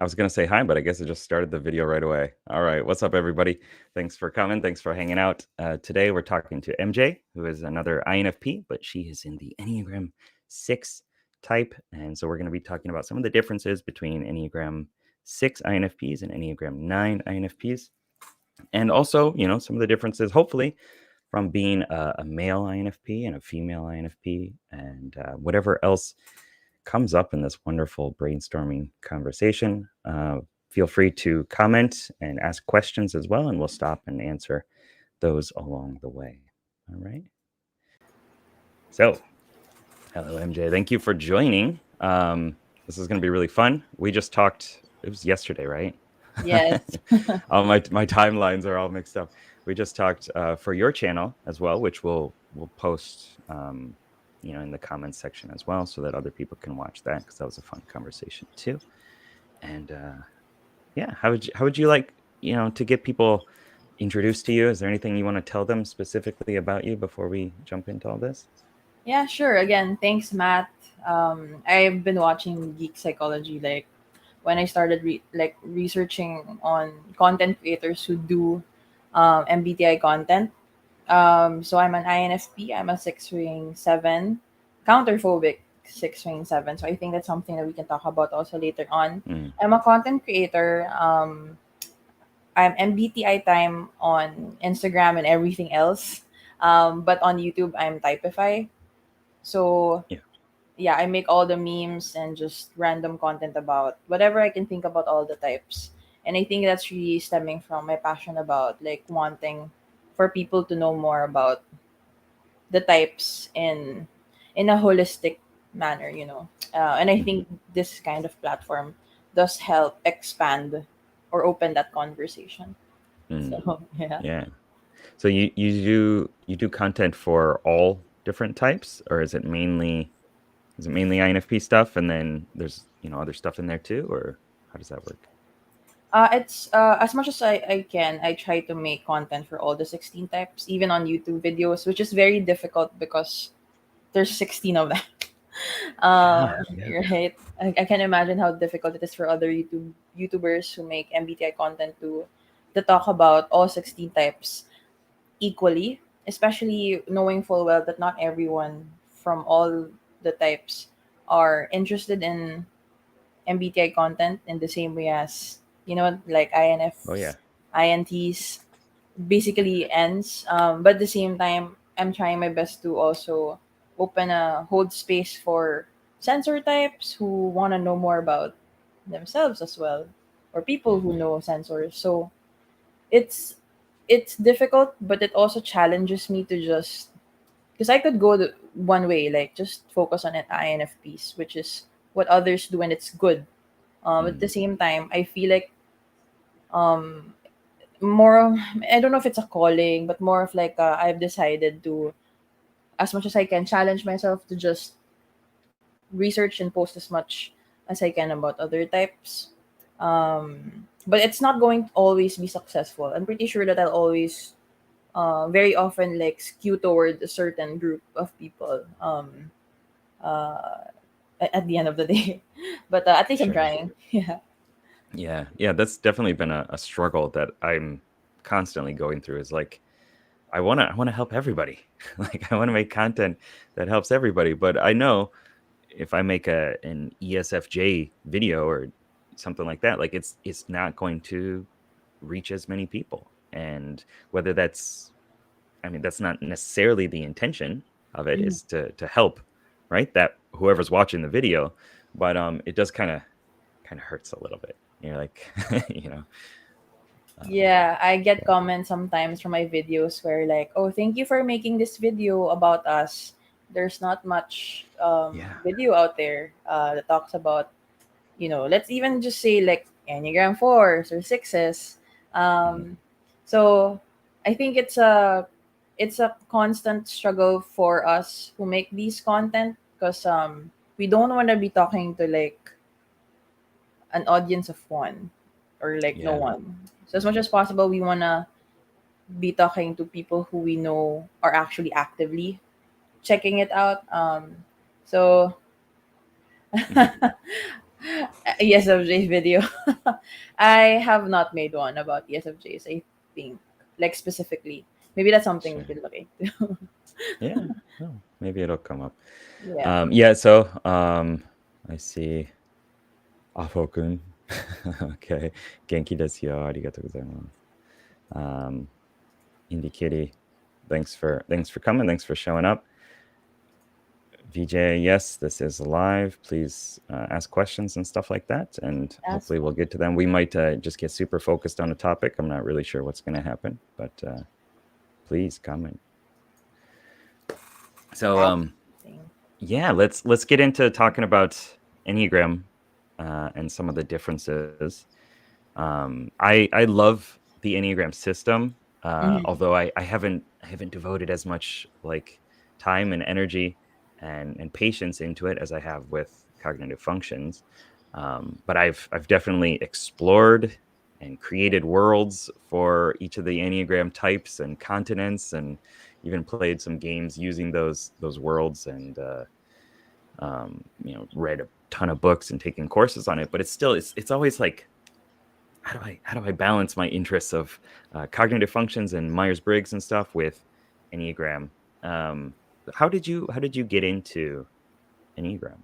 I was going to say hi, but I guess it just started the video right away. All right. What's up, everybody? Thanks for coming. Thanks for hanging out. Today, we're talking to MJ, who is another INFP, but she is in the Enneagram 6 type. And so we're going to be talking about some of the differences between Enneagram 6 INFPs and Enneagram 9 INFPs. And also, some of the differences, hopefully, from being a male INFP and a female INFP and whatever else comes up in this wonderful brainstorming conversation. Feel free to comment and ask questions as well, and we'll stop and answer those along the way. All right. So, hello, MJ. Thank you for joining. This is going to be really fun. We just talked, it was yesterday, right? Yes. All my timelines are all mixed up. We just talked for your channel as well, which we'll post in the comments section as well, so that other people can watch that, because that was a fun conversation too. And how would you like to get people introduced to you? Is there anything you want to tell them specifically about you before we jump into all this? Yeah, sure. Again, thanks, Matt. I've been watching Geek Psychology like when I started researching on content creators who do MBTI content. So I'm an INFP. I'm a 6-wing 7, counterphobic 6-wing 7. So I think that's something that we can talk about also later on. I'm a content creator. I'm MBTI time on Instagram and everything else. But on YouTube, I'm Typify. So Yeah. yeah, I make all the memes and just random content about whatever I can think about all the types. And I think that's really stemming from my passion about like wanting for people to know more about the types in a holistic manner. And I think this kind of platform does help expand or open that conversation. So yeah. Yeah. So you do content for all different types, or is it mainly INFP stuff, and then there's other stuff in there too, or how does that work? It's as much as I can, I try to make content for all the 16 types, even on YouTube videos, which is very difficult because there's 16 of them. Yeah. Right? I can imagine how difficult it is for other YouTubers who make MBTI content to talk about all 16 types equally, especially knowing full well that not everyone from all the types are interested in MBTI content in the same way as like Oh INFs, yeah. INTs, basically ends. But at the same time, I'm trying my best to also hold space for sensor types who want to know more about themselves as well, or people who know sensors. So it's it's difficult, but it also challenges me to just because I could go one way, like just focus on an INFPs, which is what others do, and it's good. At the Mm. same time, I feel like um more I don't know if it's a calling, but more of like I've decided to, as much as I can, challenge myself to just research and post as much as I can about other types. But it's not going to always be successful. I'm pretty sure that I'll always very often like skew toward a certain group of people uh, at the end of the day. But at least I'm Sure. trying. Yeah. Yeah, that's definitely been a struggle that I'm constantly going through. Is like I want to help everybody. Like I want to make content that helps everybody, but I know if I make an ESFJ video or something like that, like it's not going to reach as many people. And whether that's not necessarily the intention of it, Mhm. is to help, right? That whoever's watching the video, but it does kind of hurts a little bit. You're like, you know, um, Yeah, I get yeah, comments sometimes from my videos where like, "Oh, thank you for making this video about us." There's not much yeah, video out there that talks about, let's even just say like Enneagram 4s or 6s. mhm, Um, so I think it's a constant struggle for us who make these content because we don't want to be talking to like an audience of one or like no yeah, one. So as much as possible, we wanna be talking to people who we know are actually actively checking it out. So mhm, ESFJ video. I have not made one about ESFJs, I think. Like specifically. Maybe that's something Sure. to look into. Yeah. Oh, maybe it'll come up. Yeah. Yeah. So I see. Afo-kun. Okay. Genki desu yo. Arigatou gozaimasu. Indie Kitty. Thanks for coming. Thanks for showing up. VJ, yes, this is live. Please ask questions and stuff like that, and That's hopefully we'll get to them. We might just get super focused on a topic. I'm not really sure what's going to happen, but please comment. So, fascinating. yeah, let's get into talking about Enneagram and some of the differences. I love the Enneagram system, Mhm. although I haven't devoted as much like time and energy and patience into it as I have with cognitive functions. But I've definitely explored and created worlds for each of the Enneagram types and continents, and even played some games using those worlds, and read a ton of books and taken courses on it. But it's always like, how do I balance my interests of cognitive functions and Myers-Briggs and stuff with Enneagram? Um, how did you get into Enneagram?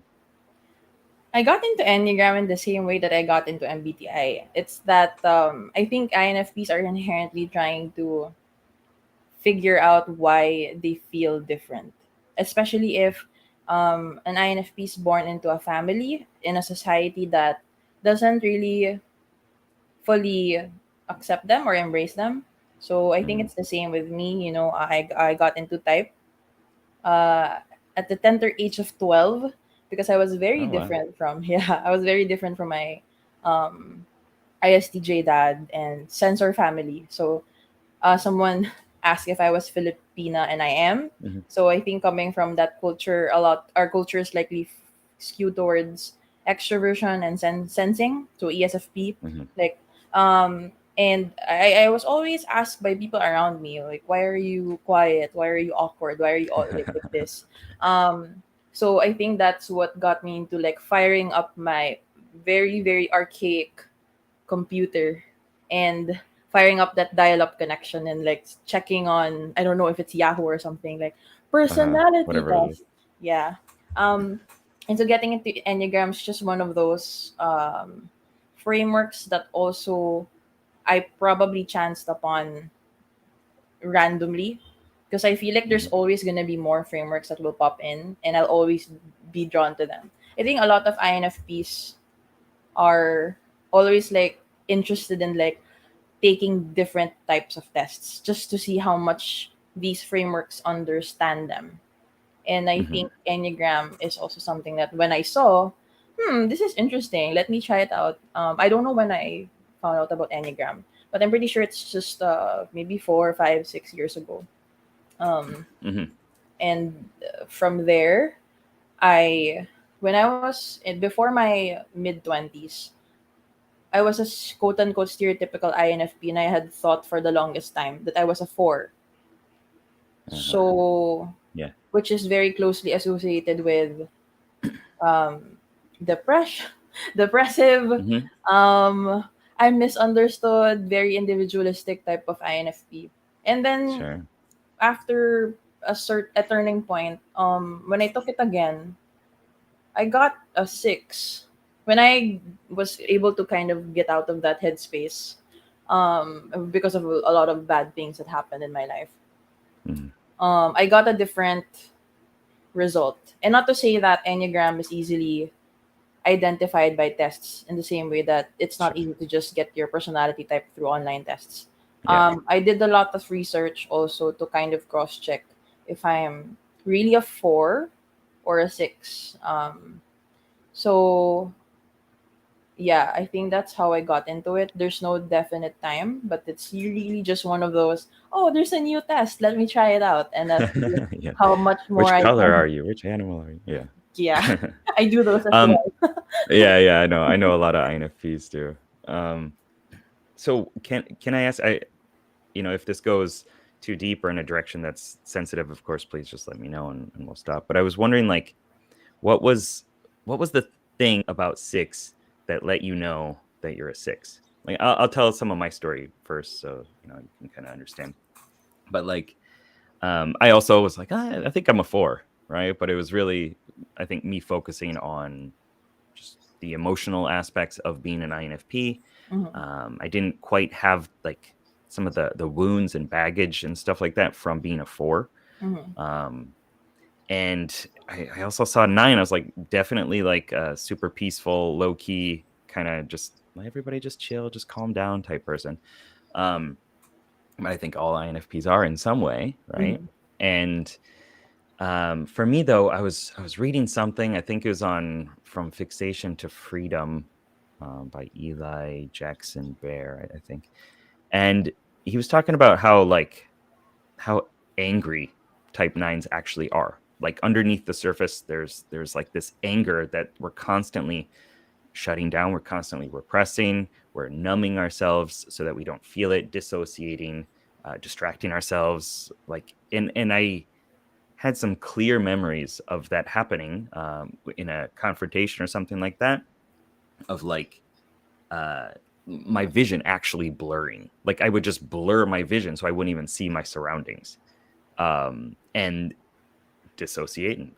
I got into Enneagram in the same way that I got into MBTI. It's that I think INFPs are inherently trying to figure out why they feel different, especially if an INFP is born into a family in a society that doesn't really fully accept them or embrace them. So I think Mm. it's the same with me. I got into type uh, at the tender age of 12 because I was very Oh wow. different from yeah I was very different from my um, ISTJ dad and sensor family. So someone asked if I was Filipina, and I am. Hmm. So I think coming from that culture, a lot our culture is likely skewed towards extroversion and sensing. So ESFP, Hmm. like and I was always asked by people around me like, why are you quiet? Why are you awkward? Why are you all like this? So I think that's what got me into like firing up my very very archaic computer and firing up that dial-up connection and like checking on, I don't know if it's Yahoo or something, like personality Whatever it is. test. Yeah. um and so getting into enneagrams is just one of those frameworks that also I probably chanced upon randomly, because I feel like there's Hmm. always going to be more frameworks that will pop in and I'll always be drawn to them. I think a lot of INFPs are always like interested in like taking different types of tests just to see how much these frameworks understand them. And I Hmm. think Enneagram is also something that when I saw, this is interesting, let me try it out. I don't know when I found out about Enneagram, but I'm pretty sure it's just maybe 4, 5, 6 years ago. Um, Hmm. and from there, I when I was before my mid 20s, I was a quote unquote stereotypical INFP, and I had thought for the longest time that I was a four. Uh-huh. So, Yeah. which is very closely associated with um, depression, depressive. Hmm. I'm misunderstood, very individualistic type of INFP. And then Sure. after a turning point, when I took it again, I got a 6. When I was able to kind of get out of that headspace, because of a lot of bad things that happened in my life, Hmm. I got a different result. And not to say that Enneagram is easily identified by tests in the same way that it's not Sure. easy to just get your personality type through online tests. Yeah. I did a lot of research also to kind of cross check if I'm really a 4 or a 6. So yeah, I think that's how I got into it. There's no definite time, but it's really just one of those, oh, there's a new test, let me try it out, and let's see Yeah. how much more Which I color can. are you? Which animal are you? Yeah, Yeah. I do those as um. well. Yeah. I know a lot of INFPs too. So can I ask? If this goes too deep or in a direction that's sensitive, of course, please just let me know, and we'll stop. But I was wondering, like, what was what was the thing about six that let you know that you're a six? Like, I'll tell some of my story first, so you can kind of understand. But like, I also was like, I think I'm a four, right? But it was really, I think, me focusing on just the emotional aspects of being an INFP. Mm-hmm. I didn't quite have like some of the wounds and baggage and stuff like that from being a four. Mm-hmm. Um, and I also saw nine. I was like, definitely like a super peaceful, low key, kind of just everybody just chill, just calm down type person. Um, I think all INFPs are in some way, right? Mm-hmm. And for me though, I was reading something. I think it was on From Fixation to Freedom by Eli Jackson Bear, I think, and he was talking about how angry type nines actually are. Like underneath the surface, there's like this anger that we're constantly shutting down, we're constantly repressing, we're numbing ourselves so that we don't feel it, dissociating, distracting ourselves. Like, and I had some clear memories of that happening in a confrontation or something like that, of like uh, my vision actually blurring. Like I would just blur my vision so I wouldn't even see my surroundings, and dissociate and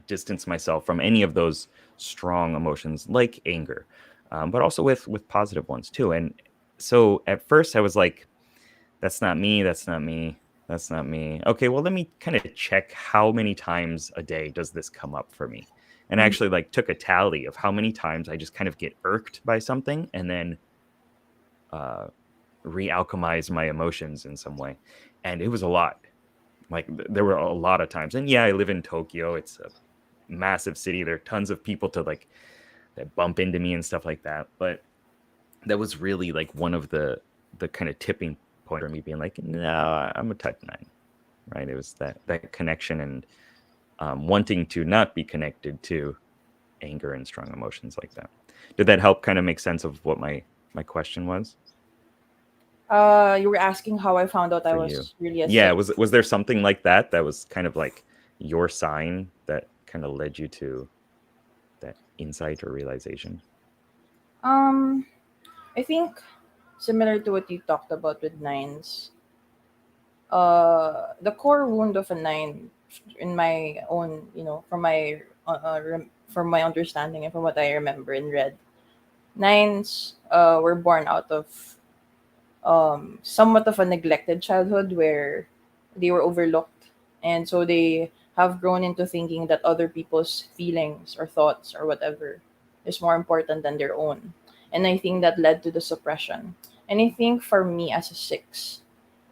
distance myself from any of those strong emotions like anger, but also with positive ones too. And so at first I was like, that's not me, that's not me, that's not me. Okay, well, let me kind of check how many times a day does this come up for me. And I Mm-hmm. actually like took a tally of how many times I just kind of get irked by something and then uh re-alchemize my emotions in some way. And it was a lot. Like there were a lot of times. And yeah, I live in Tokyo. It's a massive city. There are tons of people to like that bump into me and stuff like that. But that was really like one of the kind of tipping point for me being like, no, I'm a type nine, right? It was that connection and wanting to not be connected to anger and strong emotions like that. Did that help kind of make sense of what my question was You were asking how I found out I for you? was really a Yeah, six. was there something like that was kind of like your sign that kind of led you to that insight or realization? Um, I think similar to what you talked about with nines, the core wound of a nine, in my own, from my understanding and from what I remember and read, nines were born out of somewhat of a neglected childhood where they were overlooked, and so they have grown into thinking that other people's feelings or thoughts or whatever is more important than their own. And I think that led to the suppression. And I think for me as a six,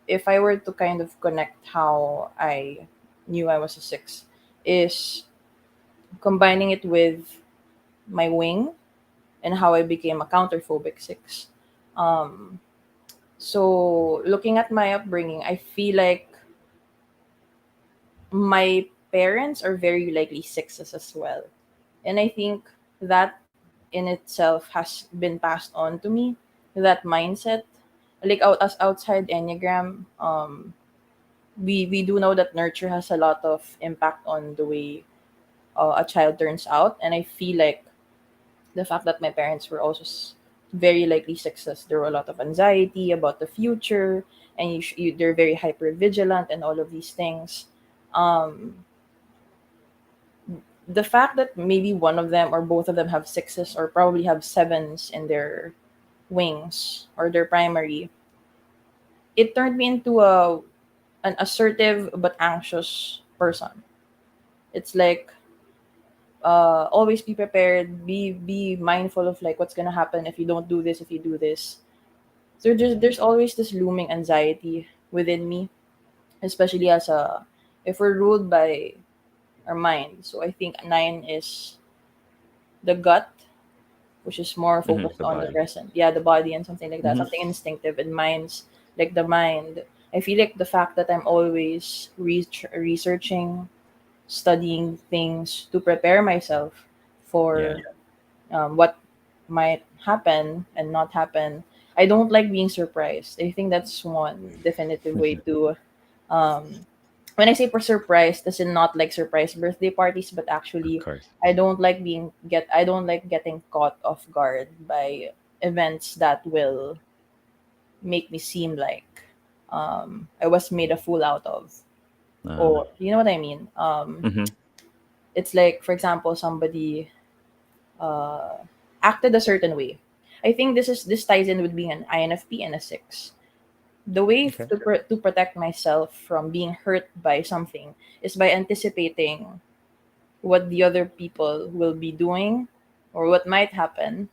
if I were to kind of connect how I knew I was a six, is combining it with my wing and how I became a counterphobic six. Um, so looking at my upbringing, I feel like my parents are very likely sixes as well. And I think that in itself has been passed on to me, that mindset. Like out as outside Enneagram, we do know that nurture has a lot of impact on the way a child turns out. And I feel like the fact that my parents were also very likely sixes, there were a lot of anxiety about the future, and they're very hyper vigilant and all of these things. Um, the fact that maybe one of them or both of them have sixes or probably have sevens in their wings or their primary, it turned me into an assertive but anxious person. It's like always be prepared, be mindful of like what's gonna happen if you don't do this, if you do this. So there's always this looming anxiety within me, especially as a if we're ruled by our mind. So I think nine is the gut, which is more focused The on the body. present. Yeah, the body and something like that, Hmm. something instinctive. And mind's like the mind. I feel like the fact that I'm always researching, studying things to prepare myself Yeah. for what might happen and not happen. I don't like being surprised. I think that's one definitive way to um, when I say for surprise, this is not like surprise birthday parties, but Of actually, course. I don't like getting caught off guard by events that will make me seem like I was made a fool out of, Uh, or you know what I mean. mm-hmm. It's like, for example, somebody uh, acted a certain way. I think this ties in with being an INFP and a six. The way Okay. to protect myself from being hurt by something is by anticipating what the other people will be doing or what might happen,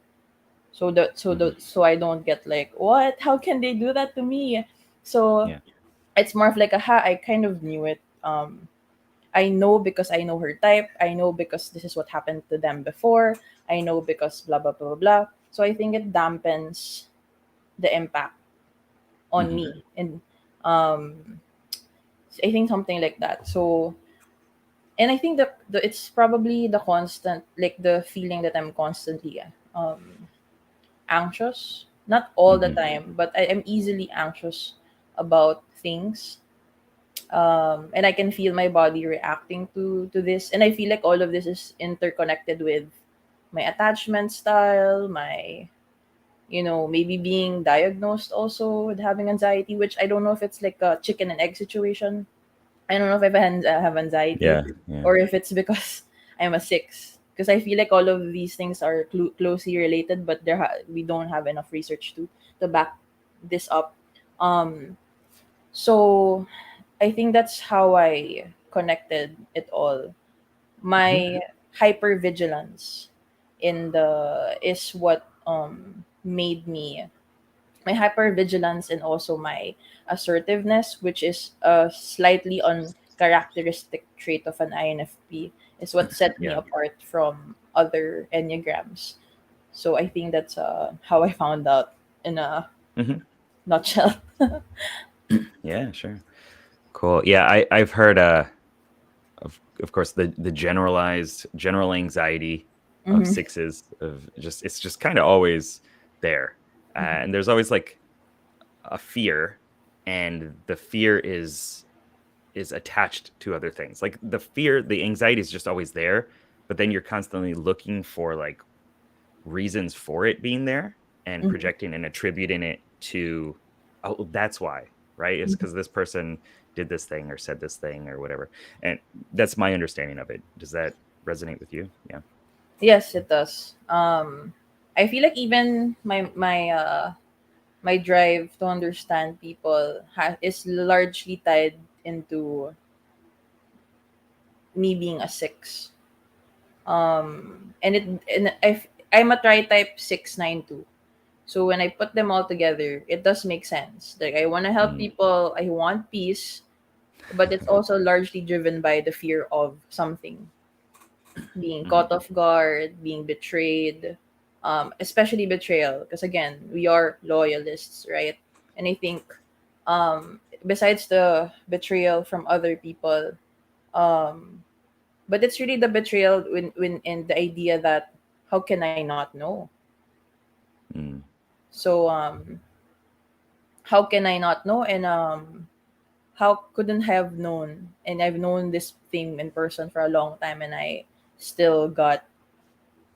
Mm-hmm. so I don't get like, what, how can they do that to me? So Yeah. it's more of like, aha, I kind of knew it. I know because I know her type. I know because this is what happened to them before. I know because blah blah blah blah blah. So I think it dampens the impact on Mm-hmm. me, and um I think something like that. So, and I think it's probably the constant, like the feeling that I'm constantly anxious. Not all the Mm-hmm. time, but I am easily anxious about things. And I can feel my body reacting to this. And I feel like all of this is interconnected with my attachment style, my, maybe being diagnosed also with having anxiety, which I don't know if it's like a chicken and egg situation. I don't know if I have anxiety, Yeah. Yeah. or if it's because I'm a six. Because I feel like all of these things are closely related, but we don't have enough research to back this up. Um, so I think that's how I connected it all. Mm-hmm. My hypervigilance in the is what made me my hypervigilance, and also my assertiveness, which is a slightly uncharacteristic trait of an INFP, is what set me Yeah. apart from other enneagrams. So I think that's how I found out in a Mm-hmm. nutshell. Yeah. Sure. Cool. Yeah. I've heard of course the general anxiety of Hmm. sixes of just it's just kind of always there, and there's always like a fear, and the fear is attached to other things. Like the anxiety is just always there, but then you're constantly looking for like reasons for it being there and Hmm. projecting and attributing it to, oh, that's why, right? It's because this person did this thing or said this thing or whatever. And that's my understanding of it. Does that resonate with you? Yeah. Yes, it does. I feel like even my drive to understand people is largely tied into me being a six. I'm a tri type 692. So when I put them all together, it does make sense. Like, I want to help Mm. people, I want peace, but it's also largely driven by the fear of something, being Hmm. caught off guard, being betrayed, especially betrayal. Because again, we are loyalists, right? And I think, besides the betrayal from other people, um, but it's really the betrayal when and the idea that, how can I not know? Mm. So how can I not know? And how couldn't have known? And I've known this thing in person for a long time, and I still got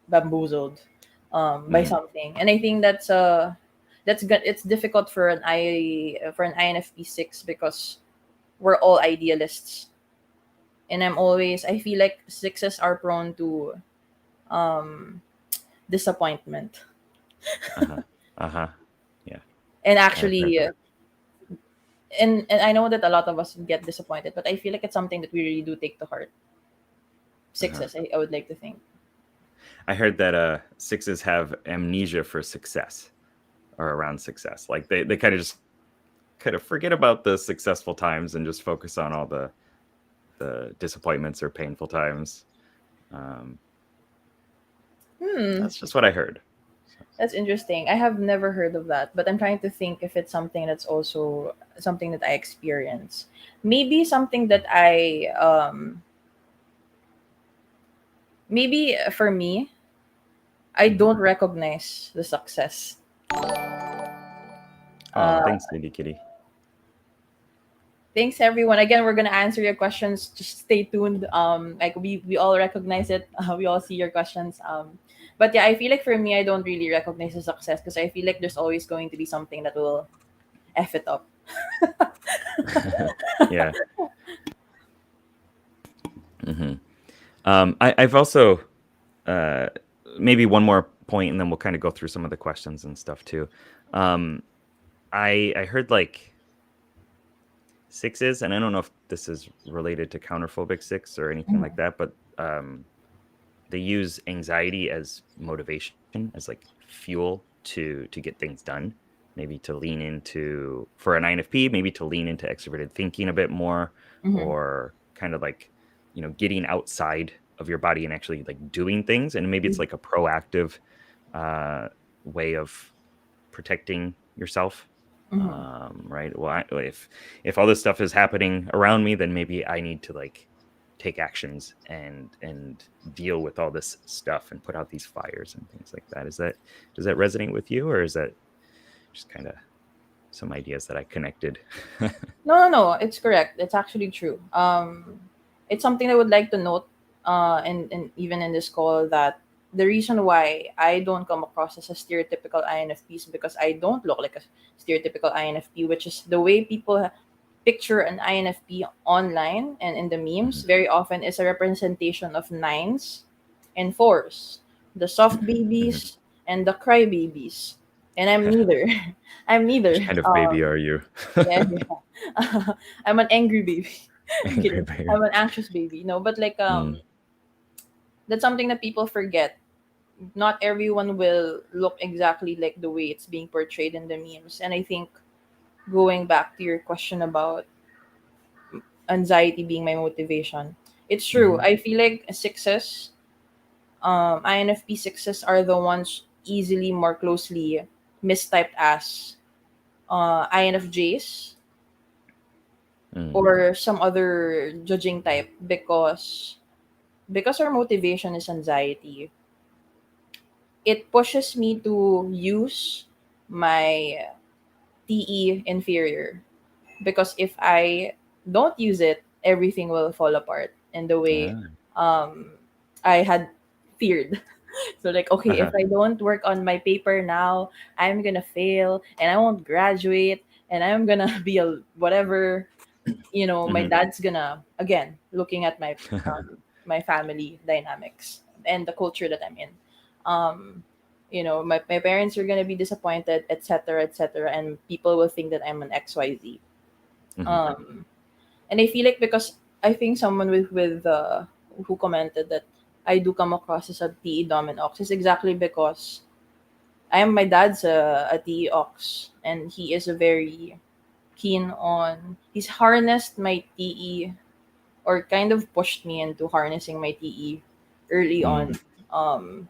bamboozled by Mm. something. And I think that's good. It's difficult for an INFP six, because we're all idealists, and I feel like sixes are prone to um disappointment. Uh-huh. Uh-huh. Yeah. And I've heard actually, that. and I know that a lot of us get disappointed, but I feel like it's something that we really do take to heart. Uh-huh. Sixes, I would like to think. I heard that sixes have amnesia for success or around success. Like they kind of forget about the successful times and just focus on all the disappointments or painful times. Um, Hmm, that's just what I heard. So, that's interesting. I have never heard of that, but I'm trying to think if it's something that's also something that I experience. Maybe something that maybe for me, I mhm. don't recognize the success. Oh, Uh, thanks, Cindy Kitty. thanks everyone. Again, we're gonna answer your questions. Just stay tuned. Like we all recognize it. We all see your questions. But yeah, I feel like for me, I don't really recognize the success because I feel like there's always going to be something that will f it up. Yeah. Hmm. I've also uh, maybe one more point, and then we'll kind of go through some of the questions and stuff too. Um, I heard like sixes, and I don't know if this is related to counterphobic six or anything like Mhm. that, but they use anxiety as motivation, as like fuel to get things done. Maybe to lean into for an INFP, maybe to lean into extroverted thinking a bit more, Mhm. or kind of like getting outside of your body and actually like doing things. And maybe it's like a proactive uh, way of protecting yourself, Mhm. right? Well, if all this stuff is happening around me, then maybe I need to like take actions and deal with all this stuff and put out these fires and things like that. Does that resonate with you, or is that just kind of some ideas that I connected? No, no, no. It's correct. It's actually true. It's something I would like to note, and even in this call, that the reason why I don't come across as a stereotypical INFP is because I don't look like a stereotypical INFP, which is the way people picture an INFP online and in the memes. Mhm. Very often is a representation of nines and fours, the soft Mhm. babies and the cry babies, and I'm neither. I'm Which neither. kind of baby are you? Yeah, yeah. I'm an angry baby. Angry Kidding. baby. I'm an anxious baby. No, but like Mm. that's something that people forget. Not everyone will look exactly like the way it's being portrayed in the memes. And I think going back to your question about anxiety being my motivation, it's true. Mhm. I feel like sixes, INFP sixes are the ones easily more closely mistyped as INFJs Mm. or some other judging type because our motivation is anxiety. It pushes me to use my TE inferior because if I don't use it, everything will fall apart in the way Ah. um, I had feared. So like, okay, if Uh-huh. I don't work on my paper now, I'm gonna fail and I won't graduate and I'm gonna be a whatever. My Mhm. dad's gonna again looking at my family dynamics and the culture that I'm in. Um, my parents are gonna be disappointed, etc., etc., and people will think that I'm an XYZ. Mhm. Um, and I feel like because I think someone with who commented that I do come across as a TE dominant ox is exactly because my dad's a TE ox and he is a very keen on he's harnessed my TE or kind of pushed me into harnessing my TE early Mm. on.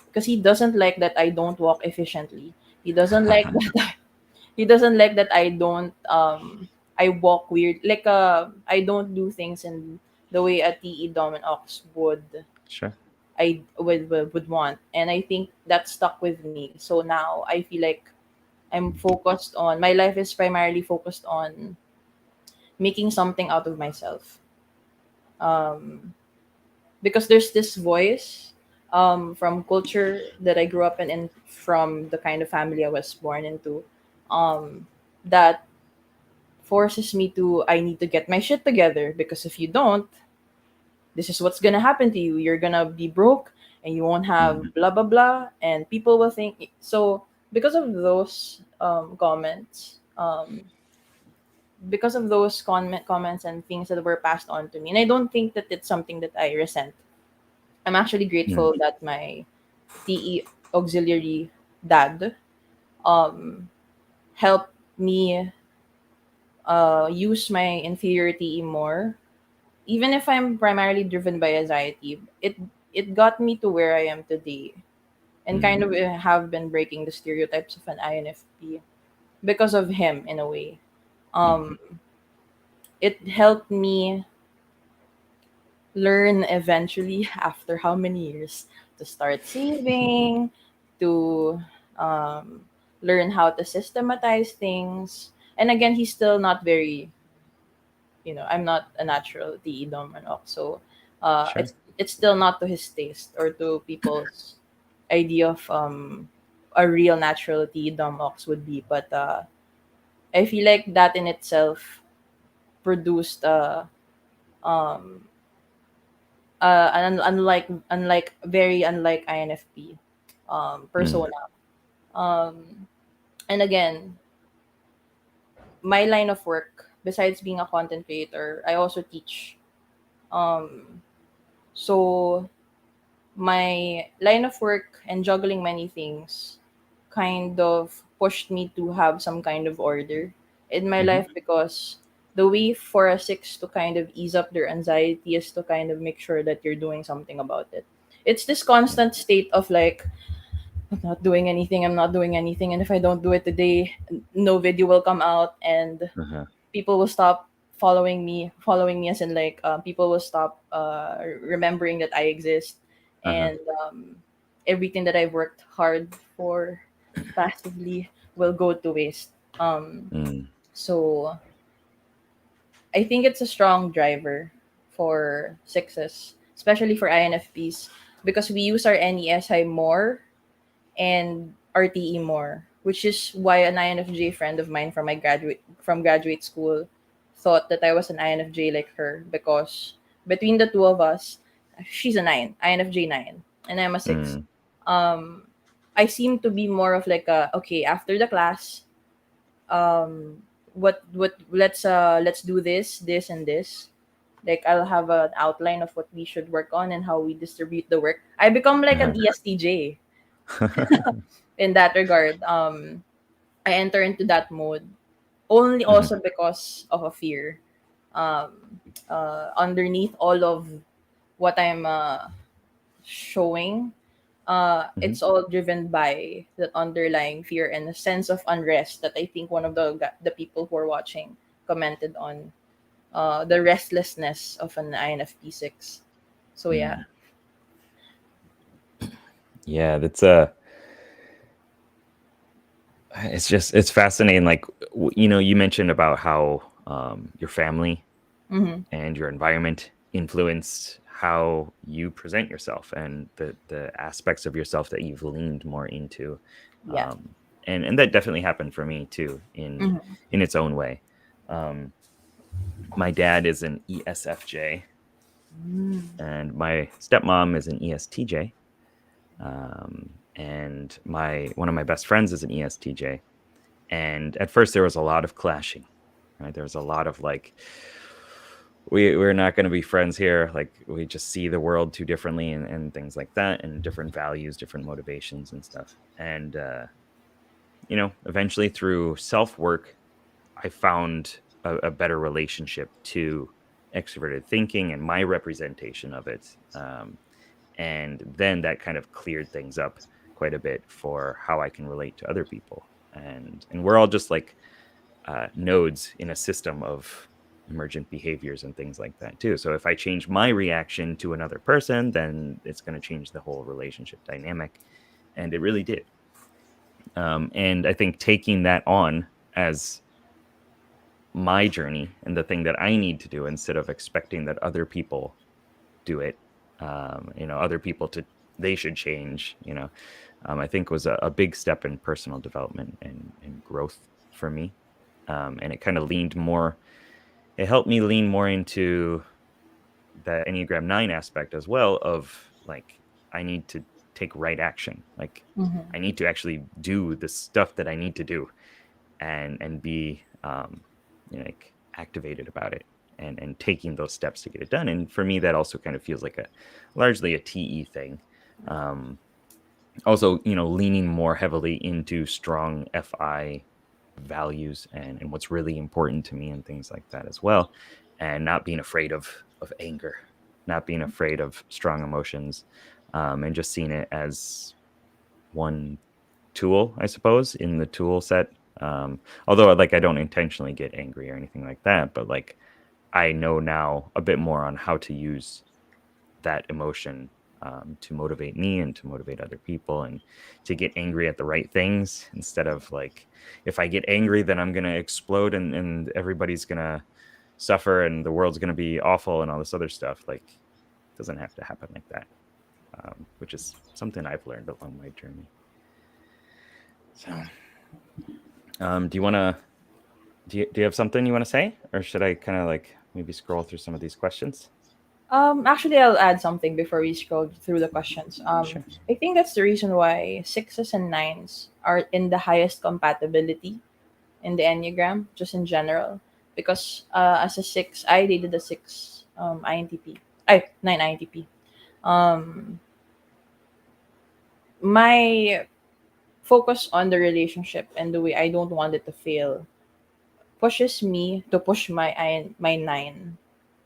Because he doesn't like that I don't walk efficiently. He doesn't like that he doesn't like that I walk weird. Like I don't do things in the way a TE dominant ox Sure. would want. And I think that stuck with me. So now I feel like I'm focused on my life is primarily focused on making something out of myself. Um because there's this voice from culture that I grew up in and from the kind of family I was born into um, that forces me to I need to get my shit together because if you don't, this is what's gonna happen to you. You're gonna be broke and you won't Mhm. have blah blah blah and people will think so because of those comments because of those comments and things that were passed on to me and I don't think that it's something that I resent. I'm actually Mm. grateful that my TE auxiliary dad um, helped me use my inferior TE more. Even if I'm primarily driven by anxiety, it got me to where I am today and kind Mm. of have been breaking the stereotypes of an INFP because of him in a way. Mhm. Um, it helped me learn eventually after how many years to start saving, to um, learn how to systematize things. And again, he's still not very. I'm not a natural TE dom and all. So Sure. it's still not to his taste or to people's idea of a real natural TE dom ox would be. But I feel like that in itself produced um unlike very unlike INFP Mm, persona. Um, and again, my line of work, besides being a content creator, I also teach. Um, so my line of work and juggling many things kind of pushed me to have some kind of order in my hmm life, because the way for a six to kind of ease up their anxiety is to kind of make sure that you're doing something about it. It's this constant state of like, I'm not doing anything, I'm not doing anything, and if I don't do it today, no video will come out, and uh-huh. people will stop following me as in like people will stop remembering that I exist, Uh-huh. and everything that I've worked hard for passively will go to waste. Mm, So I think it's a strong driver for sixes, especially for INFPs, because we use our NESI more and RTE more, which is why an INFJ friend of mine from graduate school thought that I was an INFJ like her, because between the two of us, she's a nine, INFJ nine, and I'm a six. mm, Um, I seem to be more of like a okay after the class. What let's do this and this. Like I'll have an outline of what we should work on and how we distribute the work. I become like an ESTJ in that regard. I enter into that mode only mhm, also because of a fear. Underneath all of what I'm showing, mhm. it's all driven by that underlying fear and a sense of unrest that I think one of the people who are watching commented on, the restlessness of an INFP6. So yeah. Mm. Yeah, that's it's just it's fascinating. Like you mentioned about how your family Mm-hmm. and your environment influenced how you present yourself and the aspects of yourself that you've leaned more into. Yeah. And that definitely happened for me too Mm-hmm. in its own way. Um, my dad is an ESFJ Mm. and my stepmom is an ESTJ. And my one of my best friends is an ESTJ. And at first there was a lot of clashing, right? There was a lot of like, we're not going to be friends here. Like we just see the world too differently and things like that, and different values, different motivations and stuff. And eventually through self work, I found a better relationship to extroverted thinking and my representation of it. And then that kind of cleared things up quite a bit for how I can relate to other people. And we're all just like nodes in a system of emergent behaviors and things like that too. So if I change my reaction to another person, then it's going to change the whole relationship dynamic, and it really did. And I think taking that on as my journey and the thing that I need to do instead of expecting that other people do it, other people they should change, I think was a big step in personal development and growth for me. And it kind of it helped me lean more into the Enneagram 9 aspect as well of like, I need to take right action. Like, Mm-hmm. I need to actually do the stuff that I need to do and be like activated about it and taking those steps to get it done. And for me, that also kind of feels like a largely a TE thing. Um, Also, leaning more heavily into strong FI values and what's really important to me and things like that as well, and not being afraid of anger, not being afraid of strong emotions, and just seeing it as one tool, I suppose, in the tool set. Although like I don't intentionally get angry or anything like that, but like I know now a bit more on how to use that emotion to motivate me and to motivate other people, and to get angry at the right things instead of like, if I get angry, then I'm going to explode and everybody's going to suffer and the world's going to be awful and all this other stuff. Like, it doesn't have to happen like that, which is something I've learned along my journey. So, do you want to, do you have something you want to say, or should I kind of like maybe scroll through some of these questions? Actually, I'll add something before we scroll through the questions. Sure. I think that's the reason why sixes and nines are in the highest compatibility in the Enneagram, just in general. Because as a six, I dated a six INTP. Nine INTP. Um, my focus on the relationship and the way I don't want it to fail pushes me to push my nine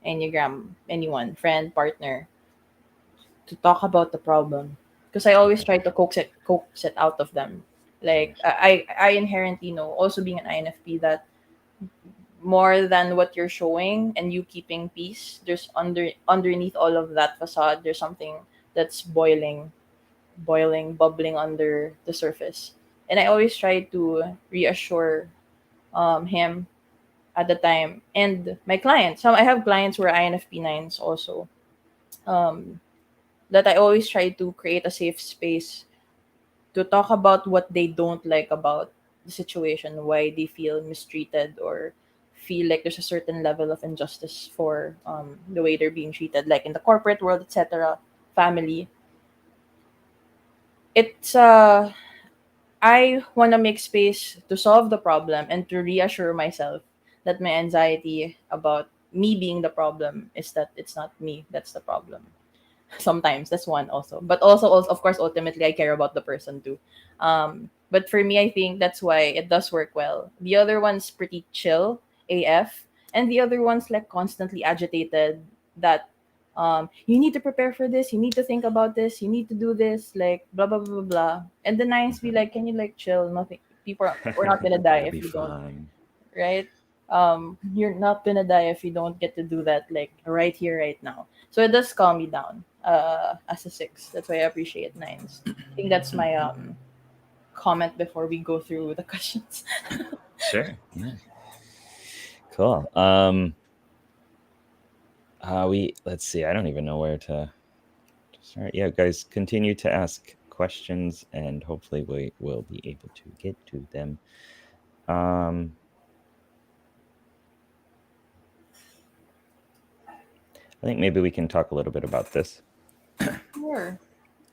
Enneagram, anyone, friend, partner, to talk about the problem. Because I always Okay. try to coax it out of them. Like Nice. I inherently know, also being an INFP, that more than what you're showing and you keeping peace, there's underneath all of that facade, there's something that's bubbling under the surface. And I always try to reassure him at the time, and my clients. Some I have clients who are INFP nines also. Um, that I always try to create a safe space to talk about what they don't like about the situation, why they feel mistreated or feel like there's a certain level of injustice for the way they're being treated, like in the corporate world, etc., family. It's I want to make space to solve the problem and to reassure myself that my anxiety about me being the problem is that it's not me that's the problem. Sometimes that's one also, but also of course ultimately I care about the person too. But for me, I think that's why it does work well. The other one's pretty chill AF, and the other one's like constantly agitated, that you need to prepare for this, you need to think about this, you need to do this, like blah blah blah blah blah. And the nines be like, can you like chill, nothing, we're not gonna die It'll if be you don't, fine. right? You're not gonna die if you don't get to do that, like right here, right now. So it does calm me down. As a six, that's why I appreciate nines. I think that's my comment before we go through the questions. Sure. Yeah. Cool. Let's see. I don't even know where to start. Yeah, guys, continue to ask questions, and hopefully we will be able to get to them. I think maybe we can talk a little bit about this. Sure.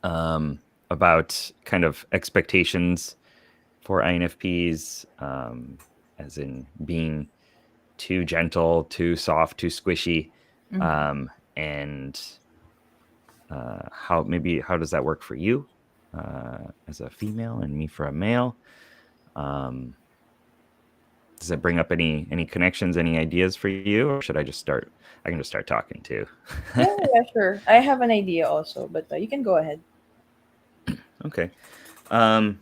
About kind of expectations for INFPs, as in being too gentle, too soft, too squishy, Mm-hmm. and how does that work for you as a female and me for a male? Um, does it bring up any connections, any ideas for you, or should I just start? I can just start talking too. Yeah, yeah, sure. I have an idea also, but you can go ahead. Okay. Um,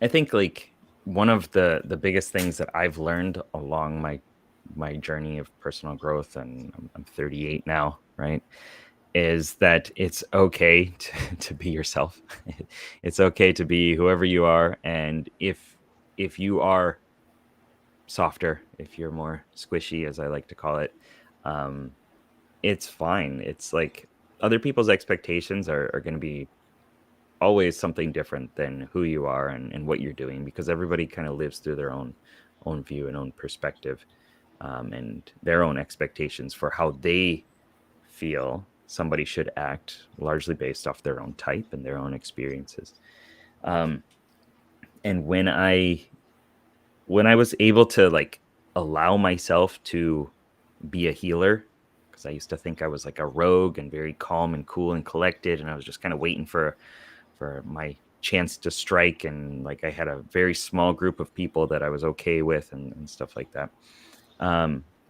I think like one of the biggest things that I've learned along my journey of personal growth, and I'm 38 now, right? Is that it's okay to be yourself. It's okay to be whoever you are, and if you are softer, if you're more squishy, as I like to call it, um, it's fine. It's like other people's expectations are going to be always something different than who you are and what you're doing, because everybody kind of lives through their own view and own perspective, and their own expectations for how they feel somebody should act, largely based off their own type and their own experiences. um, and when I was able to like allow myself to be a healer, because I used to think I was like a rogue and very calm and cool and collected, and I was just kind of waiting for my chance to strike, and like I had a very small group of people that I was okay with, and stuff like that.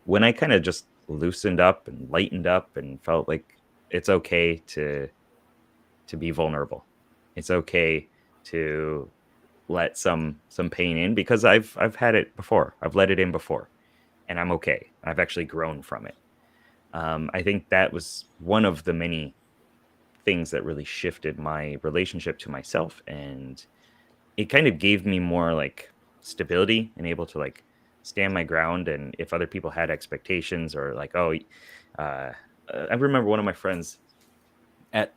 When I kind of just loosened up and lightened up and felt like it's okay to be vulnerable, it's okay to let some pain in, because I've had it before, I've let it in before, and I'm okay. I've actually grown from it. I think that was one of the many things that really shifted my relationship to myself, and it kind of gave me more like stability and able to like stand my ground. And if other people had expectations or like, oh, uh, I remember one of my friends at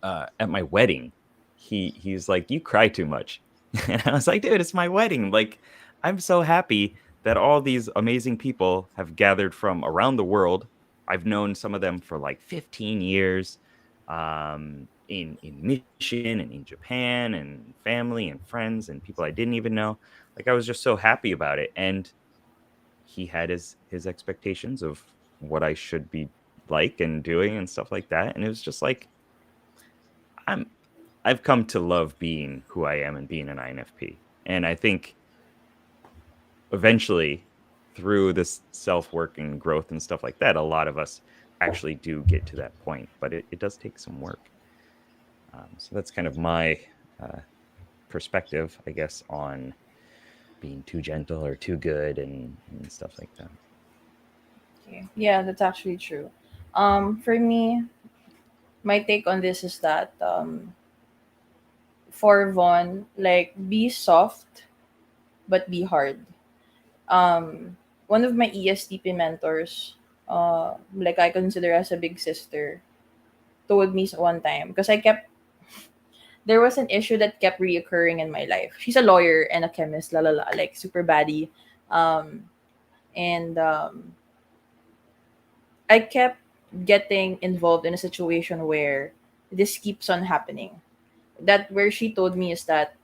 my wedding, he's like, you cry too much. And I was like, dude, it's my wedding. Like, I'm so happy that all these amazing people have gathered from around the world. I've known some of them for like 15 years, in Michigan and in Japan, and family and friends and people I didn't even know. Like, I was just so happy about it. And he had his expectations of what I should be like and doing and stuff like that. And it was just like, I'm I've come to love being who I am and being an INFP. And I think eventually, through this self-work and growth and stuff like that, a lot of us actually do get to that point, but it does take some work. So that's kind of my uh, perspective, I guess, on being too gentle or too good and stuff like that. Okay. Yeah, that's actually true. For me, my take on this is that for Vaughn, like be soft but be hard. One of my ESTP mentors, like I consider as a big sister, told me one time because I kept there was an issue that kept reoccurring in my life. She's a lawyer and a chemist, la la la, like super baddie, um, and I kept getting involved in a situation where this keeps on happening. That where she told me is that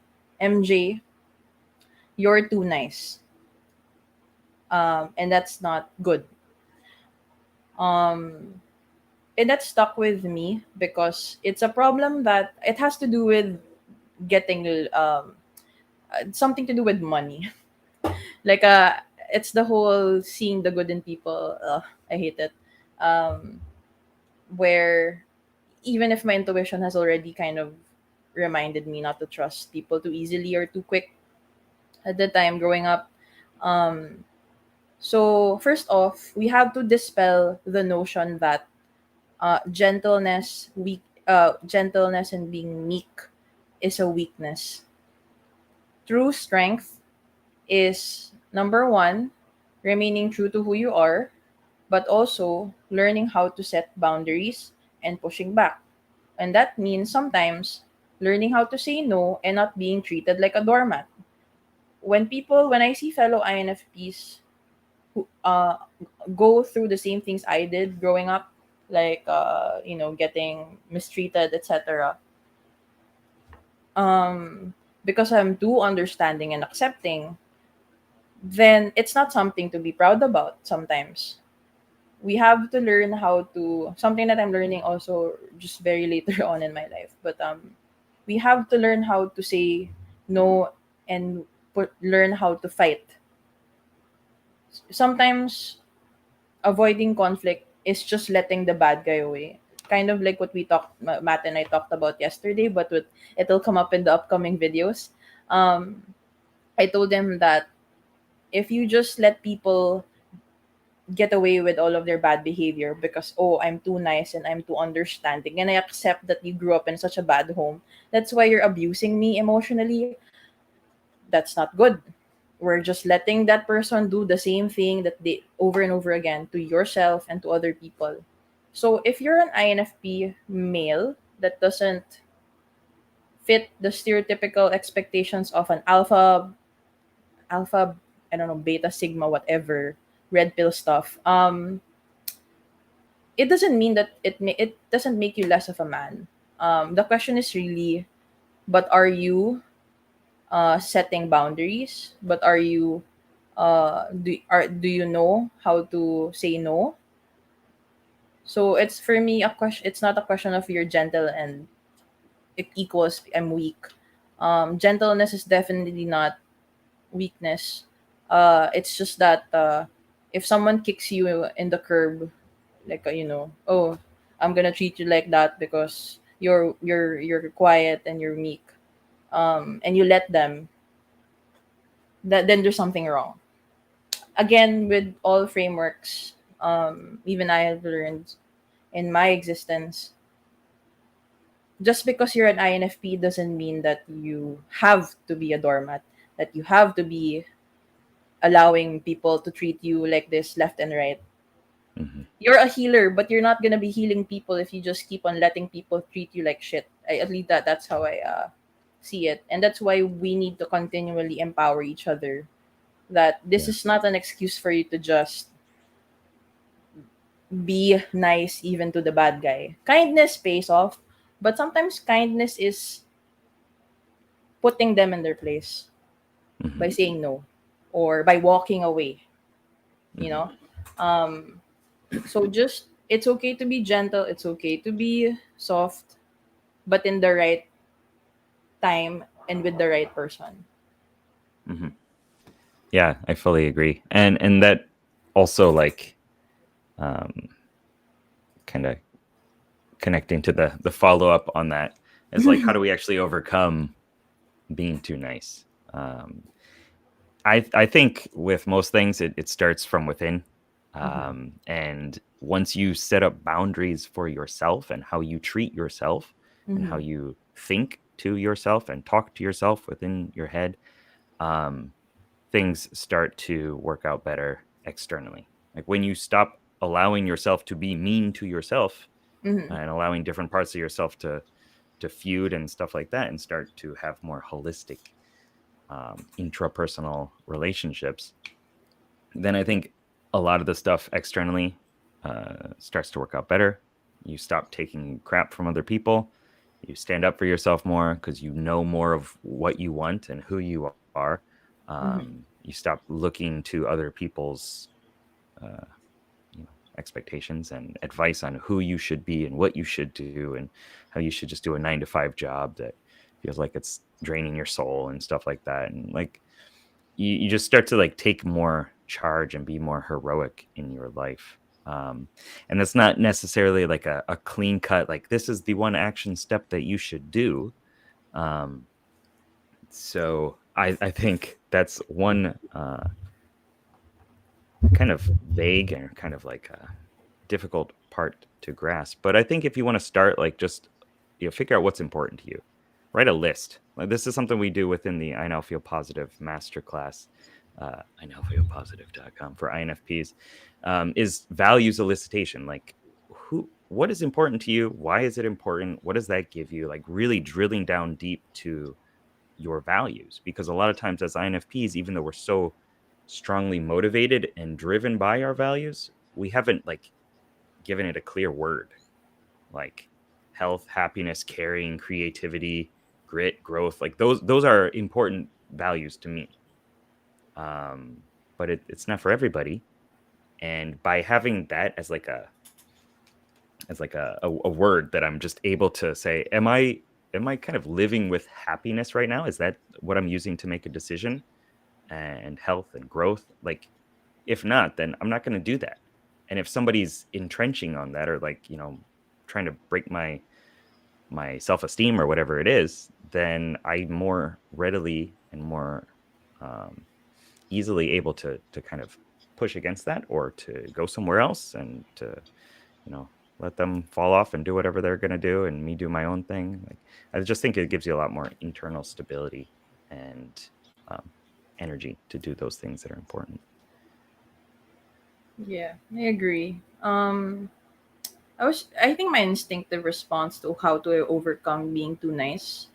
MJ, you're too nice, and that's not good. Um, and that stuck with me because it's a problem that it has to do with getting something to do with money. Like it's the whole seeing the good in people. I hate it. Um, where even if my intuition has already kind of reminded me not to trust people too easily or too quick at the time growing up. Um, so first off, we have to dispel the notion that gentleness and being meek is a weakness. True strength is number one, remaining true to who you are, but also learning how to set boundaries and pushing back. And that means sometimes learning how to say no and not being treated like a doormat. When I see fellow INFPs who go through the same things I did growing up, like getting mistreated, etc. Um, because I'm too understanding and accepting, then it's not something to be proud about. Sometimes we have to learn how to something that I'm learning also just very later on in my life. But we have to learn how to say no and learn how to fight. Sometimes avoiding conflict is just letting the bad guy away. Kind of like what Matt and I talked about yesterday, but it'll come up in the upcoming videos. Um, I told them that if you just let people get away with all of their bad behavior because, oh, I'm too nice and I'm too understanding and I accept that you grew up in such a bad home, that's why you're abusing me emotionally. That's not good. We're just letting that person do the same thing that they over and over again to yourself and to other people. So if you're an INFP male that doesn't fit the stereotypical expectations of an alpha, I don't know, beta, sigma, whatever, red pill stuff, it doesn't mean that it doesn't make you less of a man. The question is really, but are you setting boundaries? But are you do you know how to say no? So it's for me a question. It's not a question of you're gentle and it equals I'm weak. Gentleness is definitely not weakness. It's just that if someone kicks you in the curb, like oh, I'm gonna treat you like that because you're quiet and you're meek, and you let them, that then there's something wrong. Again, with all frameworks, even I have learned in my existence, just because you're an INFP doesn't mean that you have to be a doormat, that you have to be allowing people to treat you like this left and right. Hmm. You're a healer, but you're not gonna be healing people if you just keep on letting people treat you like shit. At least that's how I see it, and that's why we need to continually empower each other. That this Yeah. is not an excuse for you to just be nice even to the bad guy. Kindness pays off, but sometimes kindness is putting them in their place Hmm. by saying no or by walking away, you Hmm. know? Um, so just, it's okay to be gentle, it's okay to be soft, but in the right time and with the right person. Hmm. Yeah, I fully agree. And that also like um kind of connecting to the follow up on that is like how do we actually overcome being too nice? Um I think with most things it starts from within. Mm-hmm. And once you set up boundaries for yourself and how you treat yourself and how Mm-hmm. you think to yourself and talk to yourself within your head, um, things start to work out better externally. Like when you stop allowing yourself to be mean to yourself Mm-hmm. and allowing different parts of yourself to feud and stuff like that and start to have more holistic intrapersonal relationships, then I think a lot of the stuff externally starts to work out better. You stop taking crap from other people. You stand up for yourself more because you know more of what you want and who you are. Mm-hmm. You stop looking to other people's uh, expectations and advice on who you should be and what you should do and how you should just do a 9 to 5 job that feels like it's draining your soul and stuff like that. And like you just start to like take more charge and be more heroic in your life. And that's not necessarily like a clean cut like this is the one action step that you should do. Um, so I think that's one kind of vague and kind of like a difficult part to grasp. But I think if you want to start, like just figure out what's important to you. Write a list. Like this is something we do within the I Now Feel Positive Masterclass. INowFeelPositive.com for INFPs is values elicitation. Like what is important to you? Why is it important? What does that give you? Like really drilling down deep to your values, because a lot of times as INFPs, even though we're so strongly motivated and driven by our values, we haven't like given it a clear word like health, happiness, caring, creativity, grit, growth. Like those are important values to me. Um, but it's not for everybody. And by having that as like a word that I'm just able to say, am I kind of living with happiness right now? Is that what I'm using to make a decision? And health and growth? Like if not, then I'm not going to do that. And if somebody's entrenching on that or like, trying to break my self-esteem or whatever it is, then I'm more readily and more um, easily able to kind of push against that or to go somewhere else and to you know let them fall off and do whatever they're going to do and me do my own thing. Like I just think it gives you a lot more internal stability and um, energy to do those things that are important. Yeah, I agree. I think my instinctive response to how to overcome being too nice,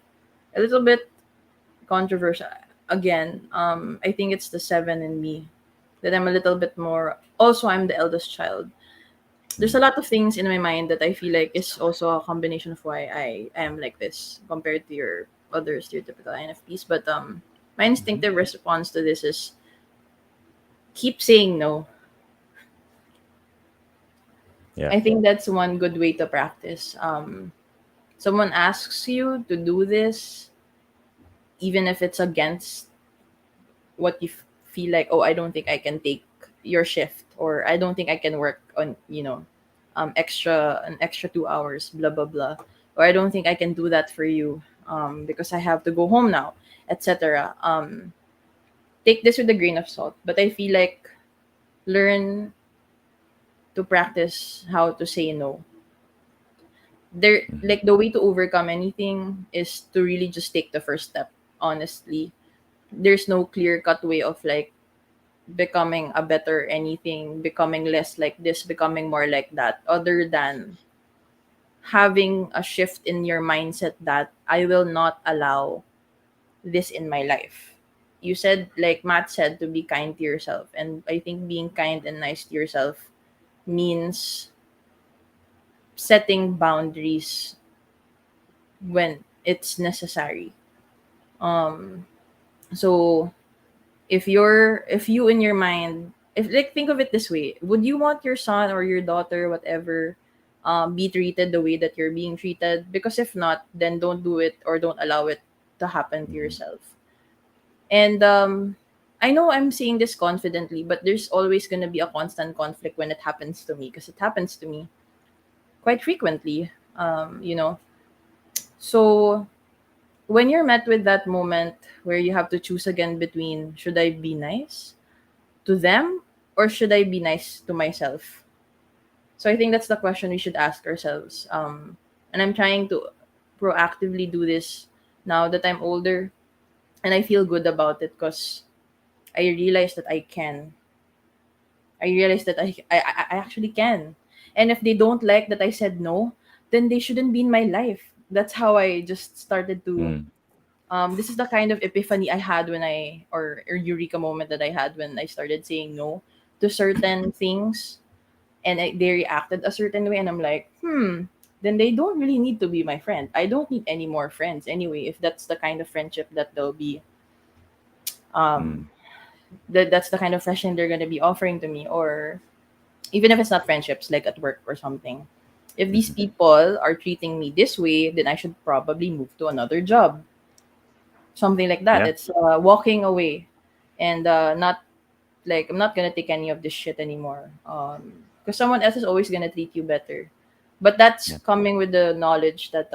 a little bit controversial. Again, I think it's the seven in me that I'm a little bit more. Also, I'm the eldest child. There's a Mm-hmm. lot of things in my mind that I feel like is also a combination of why I am like this compared to your other stereotypical INFPs. But my Mm-hmm. instinctive response to this is keep saying no. Yeah. I think that's one good way to practice. Someone asks you to do this, even if it's against what you feel like. Oh, I don't think I can take your shift, or I don't think I can work on extra 2 hours, blah blah blah, or I don't think I can do that for you because I have to go home now, etc. Take this with a grain of salt, but I feel like learn to practice how to say no. There, Mm-hmm. like, the way to overcome anything is to really just take the first step. Honestly, there's no clear cut way of like becoming a better anything, becoming less like this, becoming more like that, other than having a shift in your mindset that I will not allow this in my life. You said, like Matt said, to be kind to yourself. And I think being kind and nice to yourself means setting boundaries when it's necessary. Um, so if you in your mind, if like think of it this way, would you want your son or your daughter, whatever, be treated the way that you're being treated? Because if not, then don't do it or don't allow it to happen to Mhm. yourself. And I know I'm saying this confidently, but there's always going to be a constant conflict when it happens to me, because it happens to me quite frequently. You know, so when you're met with that moment where you have to choose again between, should I be nice to them or should I be nice to myself? So I think that's the question we should ask ourselves. And I'm trying to proactively do this now that I'm older, and I feel good about it because I realize that I can. I realize that I actually can. And if they don't like that I said no, then they shouldn't be in my life. That's how I just started to. Mm. This is the kind of epiphany I had when or eureka moment that I had when I started saying no to certain things, and they reacted a certain way, and I'm like, then they don't really need to be my friend. I don't need any more friends anyway if that's the kind of friendship that they'll be um Mm. that's the kind of friendship they're going to be offering to me, or even if it's not friendships like at work or something. If these Mhm. people are treating me this way, then I should probably move to another job, something like that. Yeah. It's walking away, and not like, I'm not gonna take any of this shit anymore. Because someone else is always gonna treat you better, but that's Yeah. coming with the knowledge that